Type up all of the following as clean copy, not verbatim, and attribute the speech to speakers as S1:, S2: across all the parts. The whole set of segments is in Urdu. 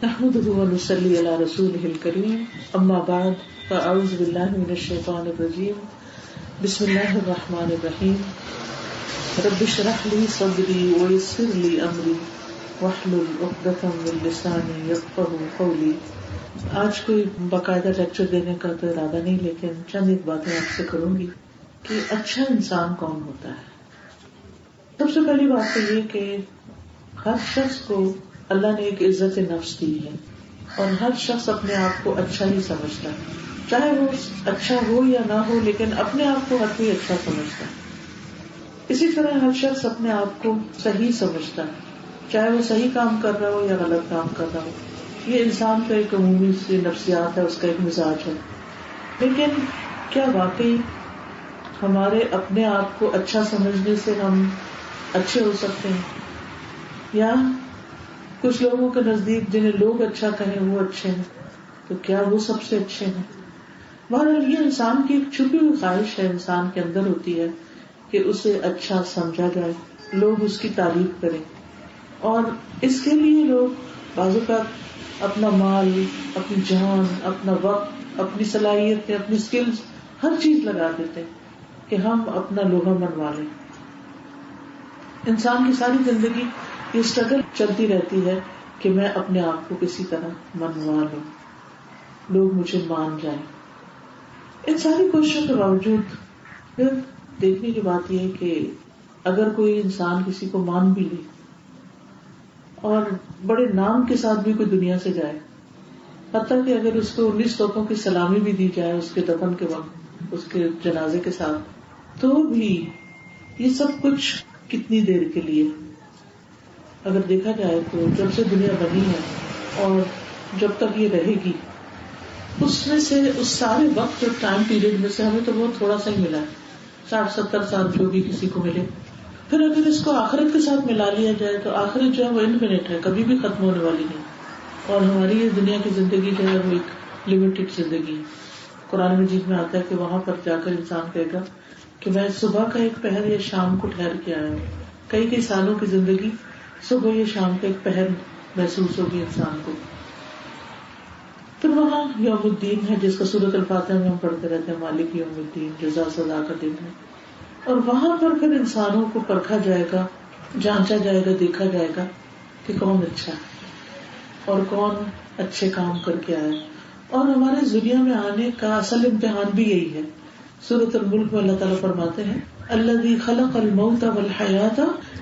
S1: نحمده ونصلي على رسوله الكريم اما بعد فاعوذ بالله من الشيطان الرجيم بسم الله الرحمن الرحيم رب اشرح لي صدري ويسر لي امري واحلل عقدة من لساني يفقهوا قولي. آج کوئی باقاعدہ لیکچر دینے کا تو ارادہ نہیں، لیکن چند ایک باتیں آپ سے کروں گی کہ اچھا انسان کون ہوتا ہے. سب سے پہلی بات تو یہ کہ ہر شخص کو اللہ نے ایک عزت نفس دی ہے اور ہر شخص اپنے آپ کو اچھا ہی سمجھتا ہے، چاہے وہ اچھا ہو یا نہ ہو، لیکن اپنے آپ کو ہر کوئی اچھا سمجھتا ہے. اسی طرح ہر شخص اپنے آپ کو صحیح سمجھتا ہے، چاہے وہ صحیح کام کر رہا ہو یا غلط کام کر رہا ہو. یہ انسان کا ایک عمومی سی نفسیات ہے، اس کا ایک مزاج ہے. لیکن کیا واقعی ہمارے اپنے آپ کو اچھا سمجھنے سے ہم اچھے ہو سکتے ہیں؟ یا کچھ لوگوں کے نزدیک جنہیں لوگ اچھا کہیں وہ اچھے ہیں، تو کیا وہ سب سے اچھے ہیں؟ بہرحال یہ انسان کی ایک چھپی ہوئی خواہش ہے، انسان کے اندر ہوتی ہے کہ اسے اچھا سمجھا جائے، لوگ اس کی تعریف کریں. اور اس کے لیے لوگ بعض اوقات اپنا مال، اپنی جان، اپنا وقت، اپنی صلاحیتیں، اپنی سکلز، ہر چیز لگا دیتے ہیں کہ ہم اپنا لوہا منوا لیں. انسان کی ساری زندگی یہ اسٹرگل چلتی رہتی ہے کہ میں اپنے آپ کو کسی طرح منوا لوں، لوگ مجھے مان جائیں. ان ساری کوششوں کے باوجود پھر دیکھنے کی بات یہ ہے کہ اگر کوئی انسان کسی کو مان بھی لے اور بڑے نام کے ساتھ بھی کوئی دنیا سے جائے، حتیٰ کہ اگر اس کو 19 توپوں کی سلامی بھی دی جائے اس کے دفن کے وقت، اس کے جنازے کے ساتھ، تو بھی یہ سب کچھ کتنی دیر کے لیے؟ اگر دیکھا جائے تو جب سے دنیا بنی ہے اور جب تک یہ رہے گی، اس میں سے اس سارے وقت اور ٹائم پیریڈ میں سے ہمیں تو بہت تھوڑا سا ہی ملا ہے، 60-70 سال جو بھی کسی کو ملے. پھر اگر اس کو آخرت کے ساتھ ملا لیا جائے تو آخرت جو ہے وہ انفینٹ ہے، کبھی بھی ختم ہونے والی نہیں. اور ہماری یہ دنیا کی زندگی جو ہے وہ ایک لمیٹڈ زندگی ہے. قرآن مجید میں آتا ہے کہ وہاں پر جا کر انسان کہے گا کہ میں صبح کا ایک پہر یا شام کو ٹھہر کے آیا ہوں. کئی سالوں کی زندگی صبح یا شام کا ایک پہر محسوس ہوگی انسان کو. پھر وہاں یوم الدین ہے، جس کا سورۃ الفاتحہ میں ہم پڑھتے رہتے ہیں، مالک یوم الدین، جزا سزا کا دن ہے. اور وہاں پر پھر انسانوں کو پرکھا جائے گا، جانچا جائے گا، دیکھا جائے گا کہ کون اچھا ہے اور کون اچھے کام کر کے آیا. اور ہمارے دنیا میں آنے کا اصل امتحان بھی یہی ہے. سورۃ الملک میں اللہ تعالیٰ فرماتے ہیں الذی خلق الموت والحیاۃ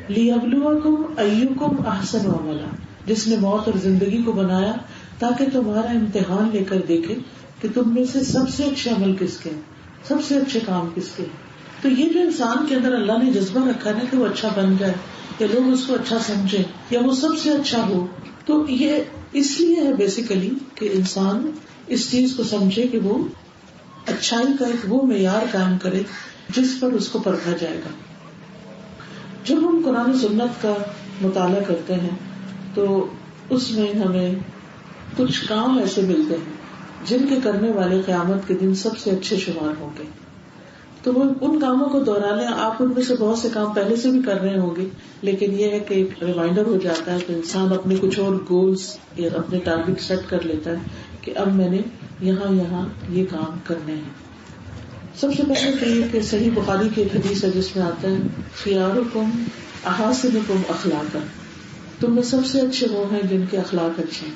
S1: لیبلوکم ایکم احسن عملا، جس نے موت اور زندگی کو بنایا تاکہ تمہارا امتحان لے کر دیکھے کہ تم میں سے سب سے اچھے عمل کس کے ہیں، سب سے اچھے کام کس کے ہیں. تو یہ جو انسان کے اندر اللہ نے جذبہ رکھا ہے کہ وہ اچھا بن جائے یا لوگ اس کو اچھا سمجھیں یا وہ سب سے اچھا ہو، تو یہ اس لیے ہے بیسیکلی کہ انسان اس چیز کو سمجھے کہ وہ اچھائی کا ایک وہ معیار قائم کرے جس پر اس کو پرکھا جائے گا. جب ہم قرآن و سنت کا مطالعہ کرتے ہیں تو اس میں ہمیں کچھ کام ایسے ملتے ہیں جن کے کرنے والے قیامت کے دن سب سے اچھے شمار ہوں گے. تو وہ ان کاموں کو دہرانے، آپ ان میں سے بہت سے کام پہلے سے بھی کر رہے ہوں گے، لیکن یہ ہے کہ ایک ریمائنڈر ہو جاتا ہے کہ انسان اپنے کچھ اور گولز یا اپنے ٹارگٹ سیٹ کر لیتا ہے کہ اب میں نے یہاں یہ کام کرنے ہیں. سب سے پہلے تو یہ کہ صحیح بخاری کی ایک حدیث ہے جس میں آتا ہے خیارکم احاسنکم اخلاقا، تم میں سب سے اچھے وہ ہیں جن کے اخلاق اچھے ہیں.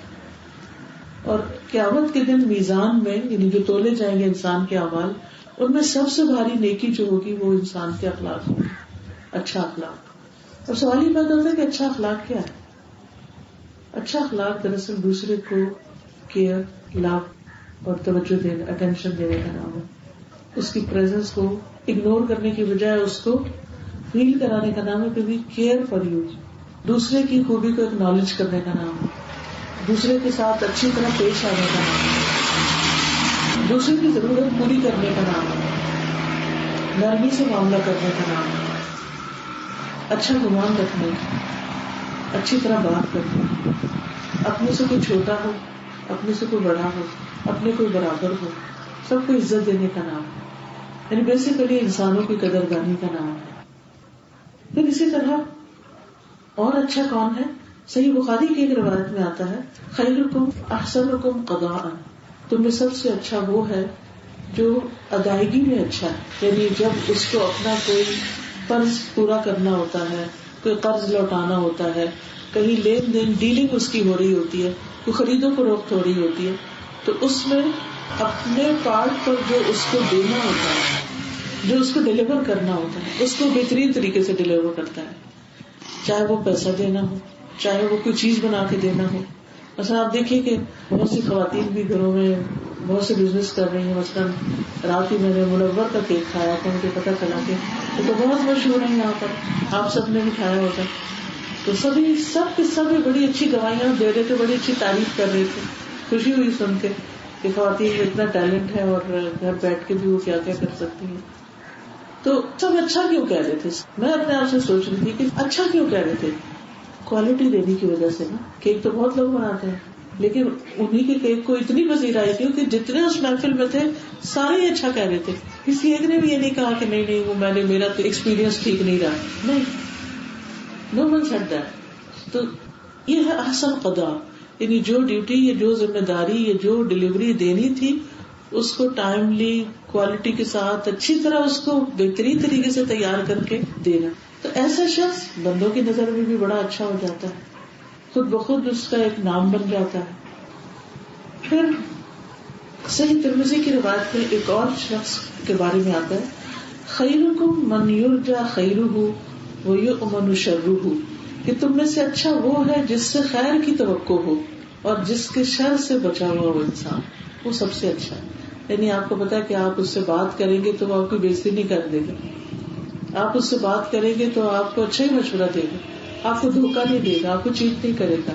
S1: اور قیامت کے دن میزان میں یعنی جو تولے جائیں گے انسان کے اعمال، ان میں سب سے بھاری نیکی جو ہوگی وہ انسان کے اخلاق ہوگی، اچھا اخلاق. اور سوال یہ پیدا ہوتا ہے کہ اچھا اخلاق کیا ہے؟ اچھا اخلاق دراصل دوسرے کو کیئر، لو اور توجہ دینا، اٹینشن دینے کا نام ہے. اس کی پریزنس کو اگنور کرنے کی بجائے اس کو فیل کرانے کا نام ہے، کہ بھی کیئر فار یو. دوسرے کی خوبی کو اکنالج کرنے کا نام ہے، دوسرے کے ساتھ اچھی طرح پیش آنے کا نام ہے، دوسرے کی ضرورت پوری کرنے کا نام ہے، نرمی سے معاملہ کرنے کا نام ہے، اچھا گمان رکھنے کا، اچھی طرح بات کرنا، اپنے سے کوئی چھوٹا ہو، اپنے سے کوئی بڑا ہو، اپنے کوئی برابر ہو، سب کو عزت دینے کا نام ہے. یعنی بیسیکلی انسانوں کی قدردانی کا نام ہے. پھر اسی طرح اور اچھا کون ہے صحیح بخاری کی ایک روایت میں آتا ہے خیرکم احسنکم قضاء، تم میں سب سے اچھا وہ ہے جو ادائیگی میں اچھا ہے، یعنی جب اس کو اپنا کوئی فرض پورا کرنا ہوتا ہے، کوئی قرض لوٹانا ہوتا ہے، کہیں لین دین ڈیلنگ اس کی ہو رہی ہوتی ہے، کوئی خرید و فروخت ہو رہی ہوتی ہے، تو اس میں اپنے پارٹ پر جو اس کو دینا ہوتا ہے، جو اس کو ڈیلیور کرنا ہوتا ہے، اس کو بہترین طریقے سے ڈیلیور کرتا ہے، چاہے وہ پیسہ دینا ہو، چاہے وہ کوئی چیز بنا کے دینا ہو. مثلا آپ دیکھیے کہ بہت سی خواتین بھی گھروں میں بہت سے بزنس کر رہی ہیں. مثلا رات ہی میں نے منور کا کیک کھایا تھا، مجھے پتا چلا کہ وہ تو بہت مشہور ہے یہاں پر، آپ سب نے بھی کھایا ہوگا. تو سب کے سب بڑی اچھی گواہیاں دے رہے تھے، بڑی اچھی تعریف کر رہے تھے. خوشی ہوئی سن کے کہ خواتین میں اتنا ٹیلنٹ ہے اور گھر بیٹھ کے بھی وہ کیا کیا کر سکتی ہیں. تو سب اچھا کیوں کہہ رہے تھے؟ میں اپنے آپ سے سوچ رہی تھی کہ اچھا کیوں کہہ رہے تھے. کوالٹی دینے کی وجہ سے نا. کیک تو بہت لوگ بناتے ہیں، لیکن انہی کے کیک کو اتنی پذیر آئی تھی کہ جتنے اس محفل میں تھے سارے ہی اچھا کہہ رہے تھے. کسی ایک نے بھی یہ نہیں کہا کہ نہیں وہ میرا تو ایکسپیرینس ٹھیک نہیں رہا. نہیں، نو ون سیڈ دیٹ. تو یہ ہے احسن قضاء، یعنی جو ڈیوٹی یا جو ذمہ داری یا جو ڈلیوری دینی تھی اس کو ٹائملی کوالٹی کے ساتھ اچھی طرح اس کو بہترین طریقے سے تیار کر کے دینا. تو ایسا شخص بندوں کی نظر میں بھی بڑا اچھا ہو جاتا ہے، خود بخود اس کا ایک نام بن جاتا ہے. پھر صحیح ترمذی کی روایت میں ایک اور شخص کے بارے میں آتا ہے خیرکم من یرجی خیرہ ویؤمن شرہ، کہ تم میں سے اچھا وہ ہے جس سے خیر کی توقع ہو اور جس کے شر سے بچا ہوا وہ انسان، وہ سب سے اچھا ہے. یعنی آپ کو پتا ہے کہ آپ اس سے بات کریں گے تو وہ آپ کی بےزتی نہیں کر دے گا، آپ اس سے بات کریں گے تو آپ کو اچھا ہی مشورہ دے گا، آپ کو دھوکہ نہیں دے گا، آپ کو چیٹ نہیں کرے گا،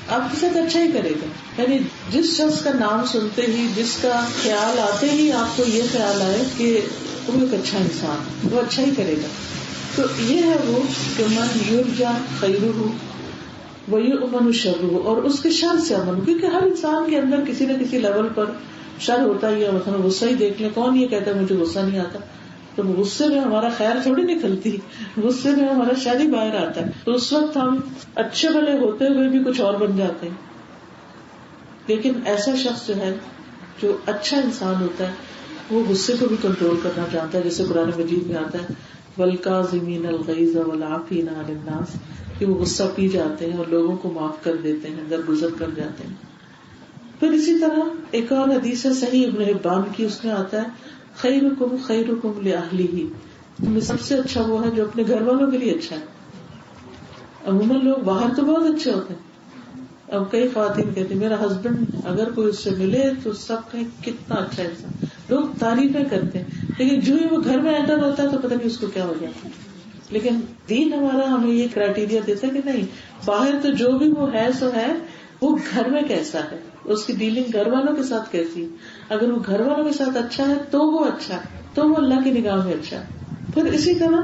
S1: آپ کے ساتھ اچھا ہی کرے گا. یعنی جس شخص کا نام سنتے ہی، جس کا خیال آتے ہی آپ کو یہ خیال آئے کہ وہ ایک اچھا انسان، وہ اچھا ہی کرے گا. تو یہ ہے وہ کہ من یرجی خیرہ ویؤمن شرہ، اور اس کے شر سے امن. کیونکہ ہر انسان کے اندر کسی نہ کسی لیول پر شر ہوتا ہی ہے. مثلا غصہ ہی دیکھ لیں، کون یہ کہتا ہے مجھے غصہ نہیں آتا؟ تو غصے میں ہمارا خیر تھوڑی نکلتی، غصے میں ہمارا شر ہی باہر آتا ہے. تو اس وقت ہم اچھے بھلے ہوتے ہوئے بھی کچھ اور بن جاتے ہیں. لیکن ایسا شخص جو ہے، جو اچھا انسان ہوتا ہے، وہ غصے کو بھی کنٹرول کرنا جانتا ہے. جیسے قرآن مجید میں آتا ہے والکاظمین الغیظ والعافین عن الناس، کہ وہ غصہ پی جاتے ہیں اور لوگوں کو معاف کر دیتے ہیں، درگزر کر جاتے ہیں. پھر اسی طرح ایک اور حدیث ہے صحیح ابن حبان کی، اس میں آتا ہے خیرکم خیرکم لأہلہ، تم میں سب سے اچھا وہ ہے جو اپنے گھر والوں کے لیے اچھا ہے. عموماً لوگ باہر تو بہت اچھے ہوتے ہیں. اب کئی خواتین کہتی میرا ہسبینڈ اگر کوئی اس سے ملے تو سب کہیں کتنا اچھا انسان، لوگ تعریفیں کرتے ہیں، لیکن جو ہی وہ گھر میں انٹر ہوتا ہے تو پتہ نہیں اس کو کیا ہو جاتا ہے. لیکن دین ہمارا ہمیں یہ کرائٹیریا دیتا ہے کہ نہیں، باہر تو جو بھی وہ ہے سو ہے، وہ گھر میں کیسا ہے، اس کی ڈیلنگ گھر والوں کے ساتھ کیسی. اگر وہ گھر والوں کے ساتھ اچھا ہے تو وہ اچھا ہے، تو وہ اللہ کی نگاہ میں اچھا ہے. پھر اسی طرح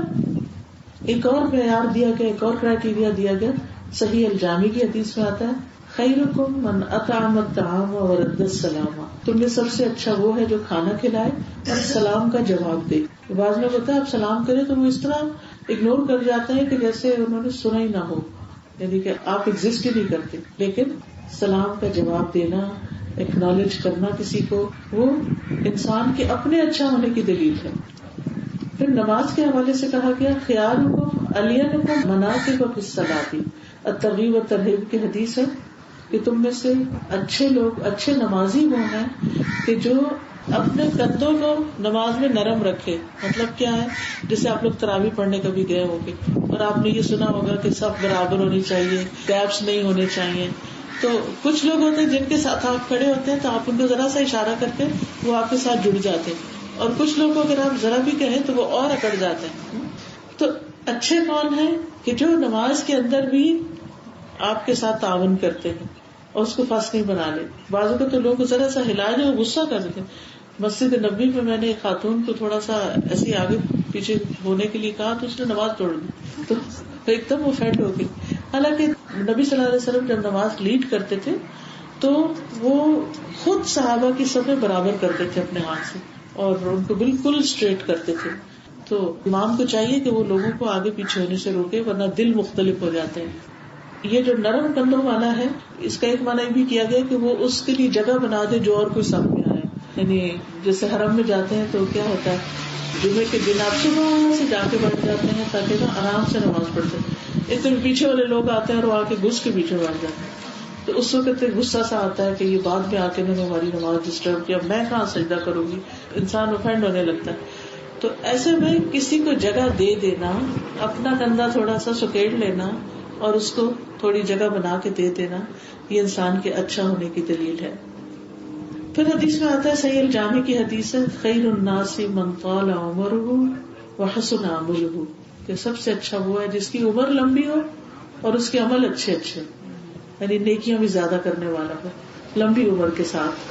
S1: ایک اور معیار دیا گیا، ایک اور کرائٹیریا دیا گیا. صحیح الجامی کی حدیث میں آتا ہے خیرکم من اطعم الطعام ورد السلام، تم میں سب سے اچھا وہ ہے جو کھانا کھلائے اور سلام کا جواب دے. بعض میں ہوتا ہے آپ سلام کریں تو وہ اس طرح اگنور کر جاتے ہیں کہ جیسے انہوں نے سنا ہی نہ ہو، یعنی کہ آپ ایگزسٹ ہی نہیں کرتے. لیکن سلام کا جواب دینا، ایکنالج کرنا کسی کو، وہ انسان کے اپنے اچھا ہونے کی دلیل ہے. پھر نماز کے حوالے سے کہا گیا خیارکم الینکم مناکب فی الصلاۃ، الترغیب والترہیب کی حدیث ہے کہ تم میں سے اچھے لوگ، اچھے نمازی وہ ہیں کہ جو اپنے کندھوں کو نماز میں نرم رکھے. مطلب کیا ہے، جیسے آپ لوگ تراویح پڑھنے کبھی گئے ہوں گے اور آپ نے یہ سنا ہوگا کہ سب برابر ہونی چاہیے، گیپس نہیں ہونے چاہیے. تو کچھ لوگ ہوتے ہیں جن کے ساتھ آپ کھڑے ہوتے ہیں تو آپ ان کو ذرا سا اشارہ کرتے وہ آپ کے ساتھ جڑ جاتے ہیں، اور کچھ لوگ کو اگر آپ ذرا بھی کہیں تو وہ اور اکڑ جاتے ہیں. تو اچھے کون ہیں کہ جو نماز کے اندر بھی آپ کے ساتھ تعاون کرتے ہیں اور اس کو فس نہیں بنا لے. بعضوں کو تو لوگ ذرا سا ہلا دے اور غصہ کر دیتے. مسجد نبوی میں میں نے ایک خاتون کو تھوڑا سا ایسے آگے پیچھے ہونے کے لیے کہا تو اس نے نماز توڑ دی، تو ایک دم وہ فیڈ ہو گئی. حالانکہ نبی صلی اللہ علیہ وسلم جب نماز لیڈ کرتے تھے تو وہ خود صحابہ کی صفیں برابر کرتے تھے اپنے ہاتھ سے اور ان کو بالکل اسٹریٹ کرتے تھے. تو امام کو چاہیے کہ وہ لوگوں کو آگے پیچھے ہونے سے روکے، ورنہ دل مختلف ہو جاتے ہیں. یہ جو نرم کندھوں والا ہے، اس کا ایک معنی بھی کیا گیا کہ وہ اس کے لیے جگہ بنا دے جو اور کوئی سامنے آئے. یعنی جیسے حرم میں جاتے ہیں تو کیا ہوتا ہے، جمعے کے دن آپ صبح سے جا کے بیٹھ جاتے ہیں تاکہ نا آرام سے نماز پڑھ سکیں. ایک دن پیچھے والے لوگ آتے ہیں اور وہ آ کے گھس کے پیچھے بیٹھ جاتے ہیں، تو اس وقت ایک غصہ سا آتا ہے کہ یہ بعد میں آ کے انہوں نے ہماری نماز ڈسٹرب کیا، میں کہاں سجدہ کروں گی. انسان افینڈ ہونے لگتا ہے. تو ایسے میں کسی کو جگہ دے دینا، اپنا کندھا تھوڑا سا سکیڑ لینا اور اس کو تھوڑی جگہ بنا کے دے دینا، یہ انسان کے اچھا ہونے کی دلیل ہے. پھر حدیث میں آتا ہے، صحیح الجامع کی حدیث ہے، خیر الناس من طال عمرہ وحسن عملہ، کہ سب سے اچھا وہ ہے جس کی عمر لمبی ہو اور اس کے عمل اچھے اچھے، یعنی نیکیاں بھی زیادہ کرنے والا ہو لمبی عمر کے ساتھ.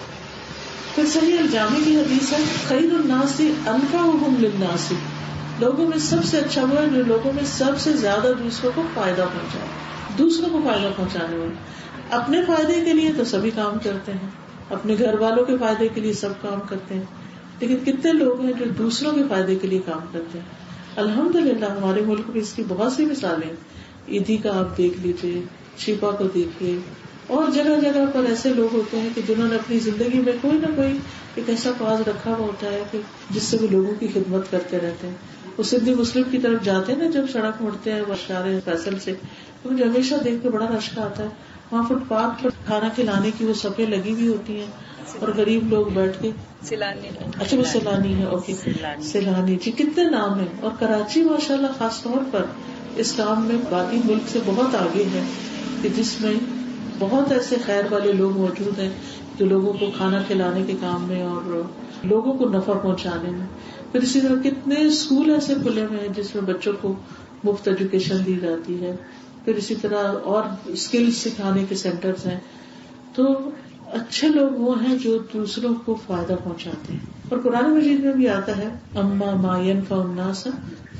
S1: پھر صحیح الجامع کی حدیث ہے، خیر الناس انفعهم للناس، لوگوں میں سب سے اچھا وہ ہے جو لوگوں میں سب سے زیادہ دوسروں کو فائدہ پہنچائے. دوسروں کو فائدہ پہنچانے والے، اپنے فائدے کے لیے تو سبھی کام کرتے ہیں، اپنے گھر والوں کے فائدے کے لیے سب کام کرتے ہیں، لیکن کتنے لوگ ہیں جو دوسروں کے فائدے کے لیے کام کرتے ہیں. الحمدللہ ہمارے ملک میں اس کی بہت سی مثالیں. ایدھی کا آپ دیکھ لیجیے، شیپا کو دیکھیے، اور جگہ جگہ پر ایسے لوگ ہوتے ہیں کہ جنہوں نے اپنی زندگی میں کوئی نہ کوئی ایک ایسا کاز رکھا ہوا ہوتا ہے کہ جس سے وہ لوگوں کی خدمت کرتے رہتے ہیں. وہ سندھی مسلم کی طرف جاتے ہیں نا، جب سڑک مڑتے ہیں بشارے فیصل سے، تو مجھے ہمیشہ دیکھ کے بڑا رشک آتا ہے. وہاں فٹ پاتھ پر کھانا کھلانے کی وہ صفیں لگی ہوئی ہوتی ہیں اور غریب لوگ بیٹھ کے، اچھا وہ سیلانی ہے، اوکے سیلانی جی، کتنے نام ہیں. اور کراچی ماشاءاللہ خاص طور پر اس کام میں باقی ملک سے بہت آگے ہے، کہ جس میں بہت ایسے خیر والے لوگ موجود ہیں جو لوگوں کو کھانا کھلانے کے کام میں اور لوگوں کو نفع پہنچانے میں. پھر اسی طرح کتنے اسکول ایسے کھلے ہوئے ہیں جس میں بچوں کو مفت ایجوکیشن دی جاتی ہے. پھر اسی طرح اور اسکل سکھانے کے سینٹرز ہیں. تو اچھے لوگ وہ ہیں جو دوسروں کو فائدہ پہنچاتے ہیں. اور قرآن مجید میں بھی آتا ہے، اما ما ينفع الناس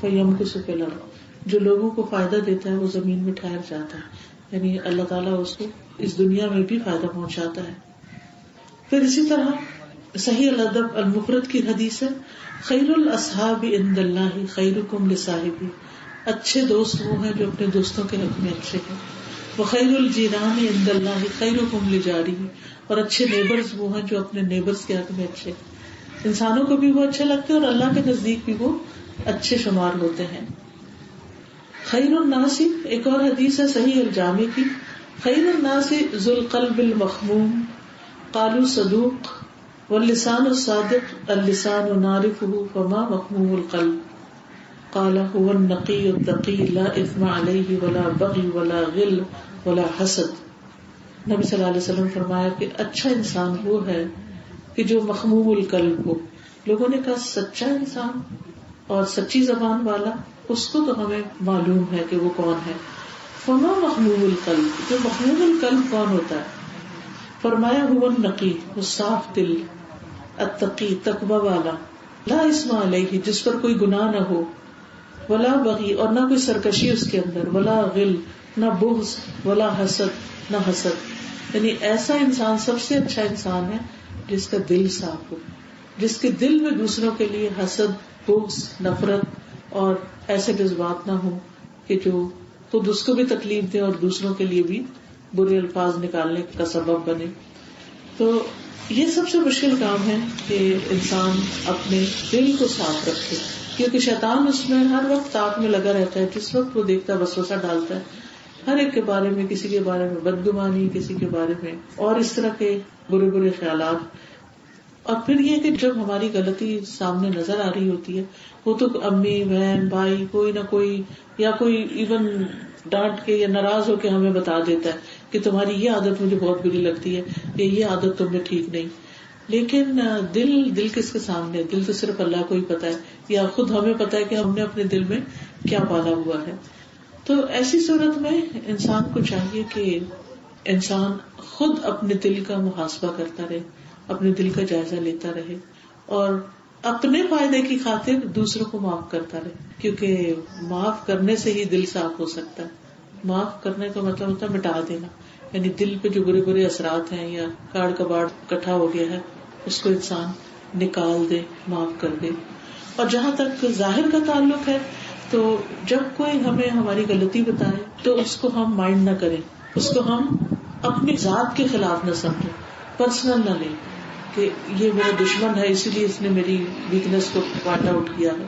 S1: فيمكث في الارض، جو لوگوں کو فائدہ دیتا ہے وہ زمین میں ٹھہر جاتا ہے، یعنی اللہ تعالیٰ اس کو اس دنیا میں بھی فائدہ پہنچاتا ہے. پھر اسی طرح صحیح الادب المفرد کی حدیث ہے، خیر الاصحاب عند اللہ خیرکم لصاحبہ، اچھے دوست وہ ہیں جو اپنے دوستوں کے حق میں اچھے ہیں. وخیر الجیران عند اللہ خیرکم لجارہ، اور اچھے نیبرز وہ ہیں جو اپنے نیبرز کے حق میں اچھے ہیں. انسانوں کو بھی وہ اچھے لگتے ہیں اور اللہ کے نزدیک بھی وہ اچھے شمار ہوتے ہیں. خیر الناس، ایک اور حدیث ہے صحیح الجامع کی، خیر الناس ذو القلب المخموم قالوا صدوق واللسان الصادق اللسان نعرفه فما مخموم القلب قال هو النقي التقي لا اثم عليه ولا بغي ولا غل ولا حسد. نبی صلی اللہ علیہ وسلم فرمایا کہ اچھا انسان وہ ہے کہ جو مخموم القلب ہو. لوگوں نے کہا سچا انسان اور سچی زبان والا، اس کو تو ہمیں معلوم ہے کہ وہ کون ہے. فما مخموم القلب، جو مخموم القلب کون ہوتا ہے؟ فرمایا هو النقی، وہ صاف دل، التقی تقوی والا، لا اسم علیہ جس پر کوئی گناہ نہ ہو، ولا بغی اور نہ کوئی سرکشی اس کے اندر، ولا غل نہ بغض، ولا حسد نہ حسد. یعنی ایسا انسان سب سے اچھا انسان ہے جس کا دل صاف ہو، جس کے دل میں دوسروں کے لیے حسد، بغض، نفرت اور ایسے جذبات نہ ہو کہ جو خود اس کو بھی تکلیف دے اور دوسروں کے لیے بھی برے الفاظ نکالنے کا سبب بنے. تو یہ سب سے مشکل کام ہے کہ انسان اپنے دل کو صاف رکھے، کیونکہ شیطان اس میں ہر وقت تاک میں لگا رہتا ہے. جس وقت وہ دیکھتا ہے وسوسہ ڈالتا ہے ہر ایک کے بارے میں، کسی کے بارے میں بدگمانی، کسی کے بارے میں اور اس طرح کے برے برے خیالات. اور پھر یہ کہ جب ہماری غلطی سامنے نظر آ رہی ہوتی ہے، وہ تو امی، بہن، بھائی، کوئی نہ کوئی، یا کوئی ایون ڈانٹ کے یا ناراض ہو کے ہمیں بتا دیتا ہے کہ تمہاری یہ عادت مجھے بہت بری لگتی ہے، یا یہ عادت تم میں ٹھیک نہیں. لیکن دل کس کے سامنے؟ دل تو صرف اللہ کو ہی پتا ہے، یا خود ہمیں پتا ہے کہ ہم نے اپنے دل میں کیا پالا ہوا ہے. تو ایسی صورت میں انسان کو چاہیے کہ انسان خود اپنے دل کا محاسبہ کرتا رہے، اپنے دل کا جائزہ لیتا رہے اور اپنے فائدے کی خاطر دوسروں کو معاف کرتا رہے، کیونکہ معاف کرنے سے ہی دل صاف ہو سکتا ہے. معاف کرنے کا مطلب ہوتا ہے مٹا دینا، یعنی دل پہ جو برے برے اثرات ہیں یا کاڑ کباڑ اکٹھا ہو گیا ہے اس کو انسان نکال دے، معاف کر دے. اور جہاں تک ظاہر کا تعلق ہے، تو جب کوئی ہمیں ہماری غلطی بتائے تو اس کو ہم مائنڈ نہ کریں, اس کو ہم اپنی ذات کے خلاف نہ سمجھیں, پرسنل نہ لیں کہ یہ میرا دشمن ہے اسی لیے اس نے میری ویکنس کو پوائنٹ آؤٹ کیا ہے.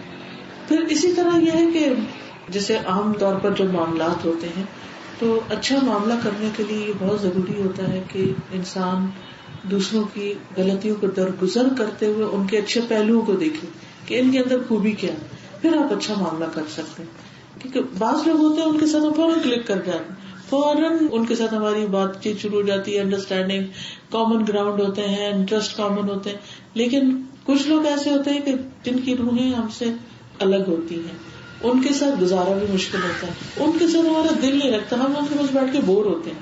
S1: پھر اسی طرح یہ ہے کہ جیسے عام طور پر جو معاملات ہوتے ہیں تو اچھا معاملہ کرنے کے لیے یہ بہت ضروری ہوتا ہے کہ انسان دوسروں کی غلطیوں کو درگزر کرتے ہوئے ان کے اچھے پہلوؤں کو دیکھے کہ ان کے اندر خوبی کیا ہے, پھر آپ اچھا معاملہ کر سکتے ہیں. کیونکہ بعض لوگ ہوتے ہیں ان کے ساتھ ہم فوراً کلک کر جاتے ہیں, فوراً ان کے ساتھ ہماری بات چیت شروع ہو جاتی ہے, انڈرسٹینڈنگ, کامن گراؤنڈ ہوتے ہیں, انٹرسٹ کامن ہوتے ہیں. لیکن کچھ لوگ ایسے ہوتے ہیں کہ جن کی روحیں ہم سے الگ ہوتی ہیں, ان کے ساتھ گزارا بھی مشکل ہوتا ہے, ان کے ساتھ ہمارا دل نہیں رکھتا, ہم ان کے پاس بیٹھ کے بور ہوتے ہیں.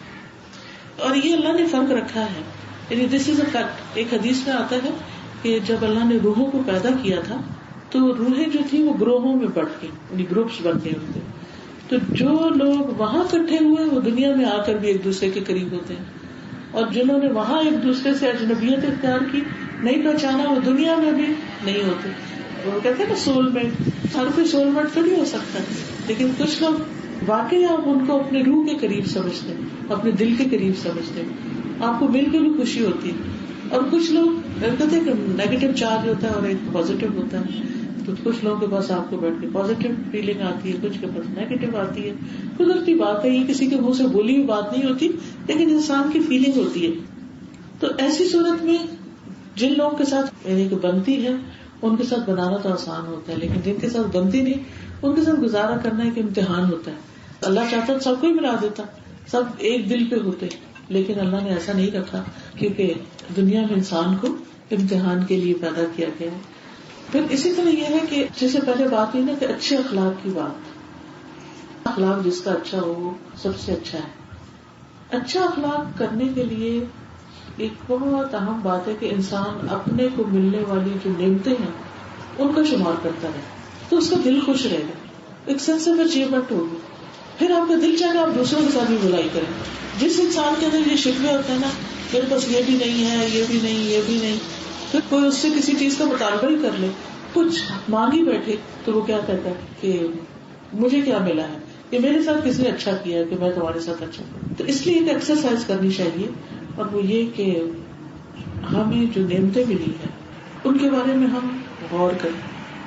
S1: اور یہ اللہ نے فرق رکھا ہے, یعنی دس از اے فیکٹ. ایک حدیث میں آتا ہے کہ جب اللہ نے روحوں کو پیدا کیا تھا تو روحیں جو تھی وہ گروہوں میں بٹ گئی, یعنی گروپس بن گئے ہوتے. تو جو لوگ وہاں اکٹھے ہوئے وہ دنیا میں آ کر بھی ایک دوسرے کے قریب ہوتے ہیں, اور جنہوں نے وہاں ایک دوسرے سے اجنبیت اختیار کی, نہیں پہچانا, وہ دنیا میں بھی نہیں ہوتے. وہ کہتے ہیں نا سول میٹ, ہر کوئی سول میٹ تو نہیں ہو سکتا, لیکن کچھ لوگ واقعی آپ ان کو اپنے روح کے قریب سمجھتے ہیں, اپنے دل کے قریب سمجھتے ہیں, آپ کو مل کے بھی خوشی ہوتی ہے. اور کچھ لوگ کہتے ہیں کہ نیگیٹو چارج ہوتا ہے اور ایک پازیٹو ہوتا ہے, تو کچھ لوگوں کے پاس آپ کو بیٹھ کے پازیٹو فیلنگ آتی ہے, کچھ کے پاس نیگیٹو آتی ہے. قدرتی بات ہے, یہ کسی کے منہ سے بولی ہوئی بات نہیں ہوتی, لیکن انسان کی فیلنگ ہوتی ہے. تو ایسی صورت میں جن لوگوں کے ساتھ یعنی کہ بنتی ہے ان کے ساتھ بنانا تو آسان ہوتا ہے, لیکن جن کے ساتھ بنتی نہیں ان کے ساتھ گزارا کرنا ایک امتحان ہوتا ہے. اللہ چاہتا ہے سب کو ہی ملا دیتا, سب ایک دل پہ ہوتے, لیکن اللہ نے ایسا نہیں رکھا کیونکہ دنیا میں انسان کو امتحان کے لیے پیدا کیا گیا ہے. پھر اسی طرح یہ ہے کہ جیسے پہلے بات ہوئی نا کہ اچھے اخلاق کی بات, اخلاق جس کا اچھا ہو وہ سب سے اچھا ہے. اچھا اخلاق کرنے کے لیے ایک بہت اہم بات ہے کہ انسان اپنے کو ملنے والی جو نعمتیں ہیں ان کا شمار کرتا رہے, تو اس کا دل خوش رہے گا, ایک سینس آف اچیومنٹ ہوگی. پھر آپ کا دل چاہے آپ دوسروں کے ساتھ بھی بلائی کریں. جس انسان کے اندر یہ شکوے ہوتے ہیں نا, میرے پاس یہ بھی نہیں ہے, یہ بھی نہیں, یہ بھی نہیں, پھر کوئی اس سے کسی چیز کا مطالبہ ہی کر لے, کچھ مانگی بیٹھے, تو وہ کیا کہتا ہے کہ مجھے کیا ملا ہے, کہ میرے ساتھ کس نے اچھا کیا ہے کہ میں تمہارے ساتھ اچھا کروں. تو اس لیے ایک ایکسرسائز کرنی چاہیے, اور وہ یہ کہ ہمیں جو نعمتیں ملی ہیں ان کے بارے میں ہم غور کریں,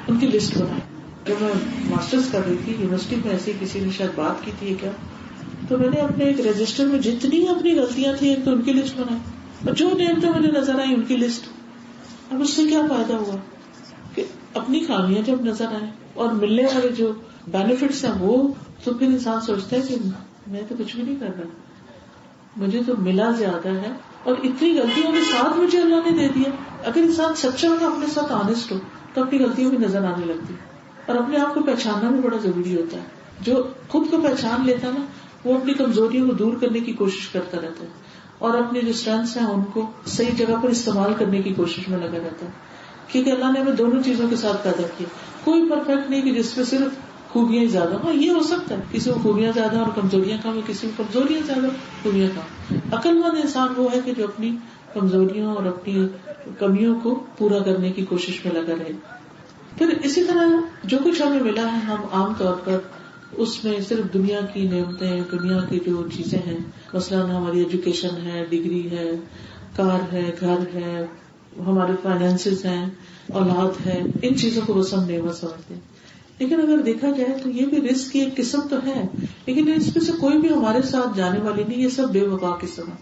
S1: ان کی لسٹ بنائیں. جب میں ماسٹرز کر رہی تھی یونیورسٹی میں, ایسی کسی نے شاید بات کی تھی کیا, تو میں نے اپنے ایک رجسٹر میں جتنی اپنی غلطیاں تھیں ایک تو ان کی لسٹ بنائی, اور جو نعمتیں مجھے نظر آئی ان کی لسٹ. اب اس سے کیا فائدہ ہوا کہ اپنی خامیاں جب نظر آئیں اور ملنے والے جو بینیفٹس ہیں وہ, تو پھر انسان سوچتا ہے کہ میں تو کچھ بھی نہیں کر رہا, مجھے تو ملا زیادہ ہے, اور اتنی غلطیوں کے ساتھ مجھے اللہ نے دے دیا. اگر انسان سچا ہو, اپنے ساتھ آنےسٹ ہو, تو اپنی غلطیوں بھی نظر آنے لگتی. اور اپنے آپ کو پہچاننا بھی بڑا ضروری ہوتا ہے. جو خود کو پہچان لیتا ہے نا, وہ اپنی کمزوریوں کو دور کرنے کی کوشش کرتا رہتا ہے, اور اپنے جو اسٹرینتھس ہیں ان کو صحیح جگہ پر استعمال کرنے کی کوشش میں لگا رہتا ہے. کیونکہ اللہ نے ہمیں دونوں چیزوں کے ساتھ پیدا کیا. کوئی پرفیکٹ نہیں کہ جس میں صرف خوبیاں زیادہ. ہاں یہ ہو سکتا ہے کسی کو خوبیاں زیادہ اور کمزوریاں کم, کسی کو کمزوریاں زیادہ خوبیاں کم. عقل مند انسان وہ ہے کہ جو اپنی کمزوریوں اور اپنی کمیوں کو پورا کرنے کی کوشش میں لگا رہے. پھر اسی طرح جو کچھ ہمیں ملا ہے, ہم عام طور پر اس میں صرف دنیا کی نعمتیں, دنیا کی جو چیزیں ہیں, مثلاً ہماری ایجوکیشن ہے, ڈگری ہے, کار ہے, گھر ہے, ہمارے فائنینسز ہیں, اولاد ہے, ان چیزوں کو بس ہم نعمت سمجھتے ہیں. لیکن اگر دیکھا جائے تو یہ بھی رزق کی ایک قسم تو ہے, لیکن اس میں سے کوئی بھی ہمارے ساتھ جانے والی نہیں. یہ سب بے وفا قسم ہے.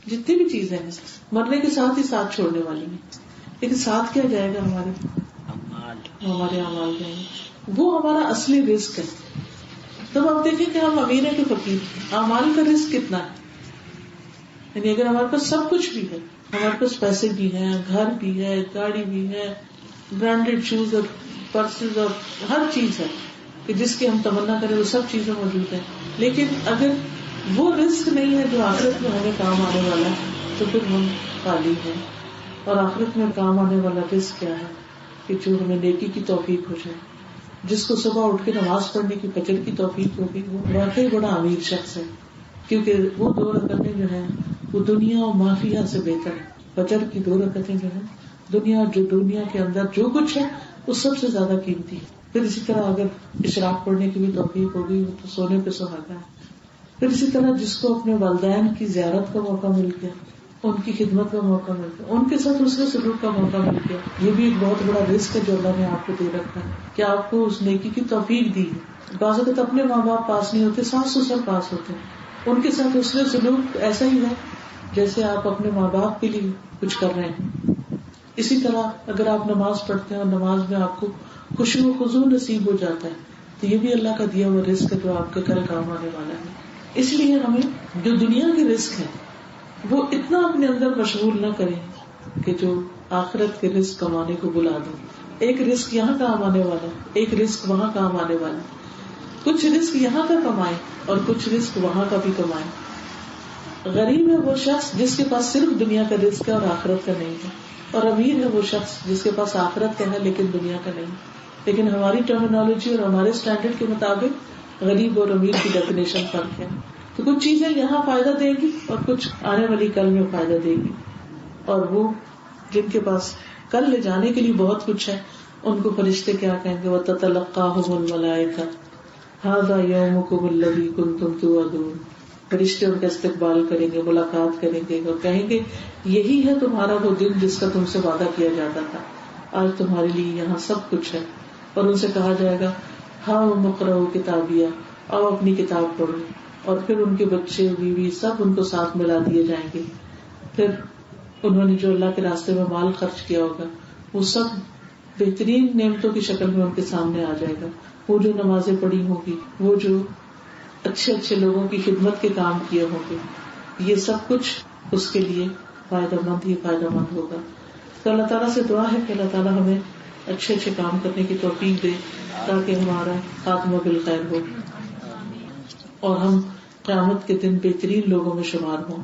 S1: جتنی بھی چیزیں ہیں مرنے کے ساتھ ہی ساتھ چھوڑنے والی ہیں, لیکن ساتھ کیا جائے گا, ہمارے اعمال جائیں گے. وہ ہمارا اصلی رزق ہے. تب آپ دیکھیں کہ ہم امیر ہیں کہ فقیر, اعمال کا رزق کتنا ہے. یعنی اگر ہمارے پاس سب کچھ بھی ہے, ہمارے پاس پیسے بھی ہیں, گھر بھی ہے, گاڑی بھی ہے, برانڈیڈ شوز اور پرسز اور ہر چیز ہے کہ جس کی ہم تمنا کریں وہ سب چیزیں موجود ہیں, لیکن اگر وہ رزق نہیں ہے جو آخرت میں ہمیں کام آنے والا ہے, تو پھر ہم خالی ہیں. اور آخرت میں کام آنے والا رزق کیا ہے کہ جو ہمیں نیکی کی توفیق ہو جائے. جس کو صبح اٹھ کے نماز پڑھنے کی فجر کی توفیق ہوگی وہ واقعی بڑا امیر شخص ہے, کیونکہ وہ 2 رکعتیں جو ہیں وہ دنیا اور مافیہ سے بہتر ہے. فجر کی 2 رکعتیں جو ہیں دنیا جو دنیا کے اندر جو کچھ ہے وہ سب سے زیادہ قیمتی ہے. پھر اسی طرح اگر اشراق پڑھنے کی بھی توفیق ہوگی وہ تو سونے پہ سہاگا ہے. پھر اسی طرح جس کو اپنے والدین کی زیارت کا موقع مل گیا، ان کی خدمت کا موقع مل گیا، ان کے ساتھ حسن سلوک کا موقع مل گیا، یہ بھی ایک بہت بڑا رزق ہے جو اللہ نے آپ کو دے رکھا ہے کہ آپ کو اس نیکی کی توفیق دی ہے۔ بعض اوقات اپنے ماں باپ پاس نہیں ہوتے، ساس سسر پاس ہوتے ہیں، ان کے ساتھ حسن سلوک ایسا ہی ہے جیسے آپ اپنے ماں باپ کے لیے کچھ کر رہے ہیں۔ اسی طرح اگر آپ نماز پڑھتے ہیں اور نماز میں آپ کو خشوع و خضوع نصیب ہو جاتا ہے تو یہ بھی اللہ کا دیا ہوا رزق ہے جو آپ کے کل کام آنے والا ہے۔ اس لیے ہمیں جو دنیا کے رزق ہے وہ اتنا اپنے اندر مشغول نہ کریں کہ جو آخرت کے رزق کمانے کو بلا دیں۔ ایک رزق یہاں کام آنے والا ہے، ایک رزق وہاں کام آنے والا ہے۔ کچھ رزق یہاں کا کمائیں اور کچھ رزق وہاں کا بھی کمائیں۔ غریب ہے وہ شخص جس کے پاس صرف دنیا کا رزق ہے اور آخرت کا نہیں ہے، اور امیر ہے وہ شخص جس کے پاس آخرت کا ہے لیکن دنیا کا نہیں۔ لیکن ہماری ٹرمینالوجی اور ہمارے اسٹینڈرڈ کے مطابق غریب اور امیر کی ڈیفینیشن فرق ہے۔ تو کچھ چیزیں یہاں فائدہ دے گی اور کچھ آنے والی کل میں فائدہ دے گی، اور وہ جن کے پاس کل لے جانے کے لیے بہت کچھ ہے ان کو فرشتے کیا کہیں گے؟ وَتَتَلَقَّاهُمُ الْمَلَائِكَةُ هَذَا يَوْمُكُمُ الَّذِي كُنتُمْ تُوعَدُونَ۔ فرشتے ان کا استقبال کریں گے، ملاقات کریں گے اور کہیں گے یہی ہے تمہارا وہ دن جس کا تم سے وعدہ کیا جاتا تھا، آج تمہارے لیے یہاں سب کچھ ہے۔ اور ان سے کہا جائے گا ہاں مقرؤ کتابیہ، آؤ اپنی کتاب پڑھو، اور پھر ان کے بچے بیوی سب ان کو ساتھ ملا دیے جائیں گے۔ پھر انہوں نے جو اللہ کے راستے میں مال خرچ کیا ہوگا وہ سب بہترین نعمتوں کی شکل میں ان کے سامنے آ جائے گا۔ وہ جو نمازیں پڑھی ہوں گی، وہ جو اچھے اچھے لوگوں کی خدمت کے کام کیے ہوں گے، یہ سب کچھ اس کے لیے فائدہ مند ہوگا۔ تو اللہ تعالیٰ سے دعا ہے کہ اللہ تعالیٰ ہمیں اچھے اچھے کام کرنے کی توفیق دے تاکہ ہمارا خاتمہ بالخیر ہو اور ہم قیامت کے دن بہترین لوگوں میں شمار ہوں۔